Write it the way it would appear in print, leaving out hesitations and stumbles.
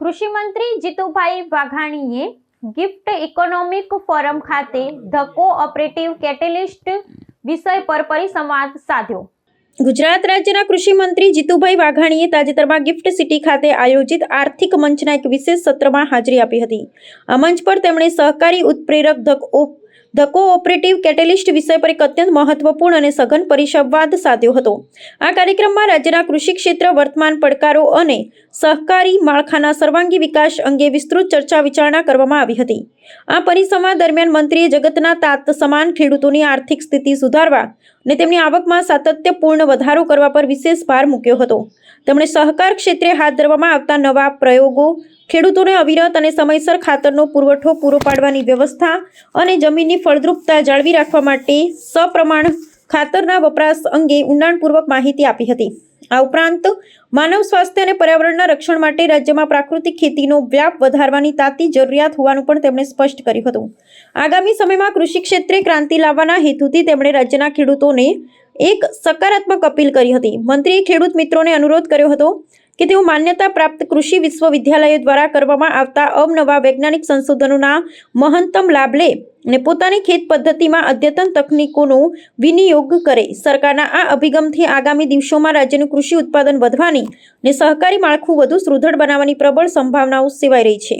કૃષિ મંત્રી જીતુભાઈ વાઘાણીએ ગિફ્ટ ઇકોનોમિક ફોરમ ખાતે ધ કોઓપરેટિવ કેટેલિસ્ટ વિષય પર પરિસંવાદ સાધ્યો। ગુજરાત રાજ્યના કૃષિ મંત્રી જીતુભાઈ વાઘાણીએ તાજેતરમાં ગિફ્ટ સિટી ખાતે આયોજિત આર્થિક મંચના એક વિશેષ સત્રમાં હાજરી આપી હતી। આ મંચ પર તેમણે સહકારી ઉત્પ્રેરક ધ કોઓપરેટિવ કેટેલિસ્ટ વિષય પર એક અત્યંત મહત્વપૂર્ણ અને સઘન પરિસંવાદ સાધ્યો હતો। આ કાર્યક્રમમાં રાજ્યના કૃષિ ક્ષેત્ર વર્તમાન પડકારો અને સહકારી માળખાના સર્વાંગી વિકાસ અંગે વિસ્તૃત ચર્ચા વિચારણા કરવામાં આવી હતી। આ પરિસંવાદ દરમિયાન મંત્રીએ જગતના તાત સમાન ખેડૂતોની આર્થિક સ્થિતિ સુધારવા અને તેમની આવકમાં સાતત્યપૂર્ણ વધારો કરવા પર વિશેષ ભાર મૂક્યો હતો। તેમણે સહકાર ક્ષેત્રે હાથ ધરવામાં આવતા નવા પ્રયોગો, ખેડૂતોને અવિરત અને સમયસર ખાતરનો પુરવઠો પૂરો પાડવાની વ્યવસ્થા અને જમીનની ફળદ્રુપતા જાળવી રાખવા માટે સપ્રમાણ ખાતરના વપરાશ અંગે ઊંડાણપૂર્વક માહિતી આપી હતી। આ ઉપરાંત માનવ સ્વાસ્થ્ય અને પર્યાવરણના રક્ષણ માટે રાજ્યમાં પ્રાકૃતિક ખેતીનો વ્યાપ વધારવાની તાતી જરૂરિયાત હોવાનું પણ તેમણે સ્પષ્ટ કર્યું હતું। આગામી સમયમાં કૃષિ ક્ષેત્રે ક્રાંતિ લાવવાના હેતુથી તેમણે રાજ્યના ખેડૂતોને એક સકારાત્મક અપીલ કરી હતી। મંત્રીએ ખેડૂત મિત્રોને અનુરોધ કર્યો હતો કે તેઓ માન્યતા પ્રાપ્ત કૃષિ વિશ્વવિદ્યાલયો દ્વારા કરવામાં આવતા અવનવા વૈજ્ઞાનિક સંશોધનોના મહત્તમ લાભ લે અને પોતાની ખેત પદ્ધતિમાં અદ્યતન તકનીકોનો વિનિયોગ કરે। સરકારના આ અભિગમથી આગામી દિવસોમાં રાજ્યનું કૃષિ ઉત્પાદન વધવાની અને સહકારી માળખું વધુ સુદૃઢ બનાવવાની પ્રબળ સંભાવનાઓ સેવાઈ રહી છે।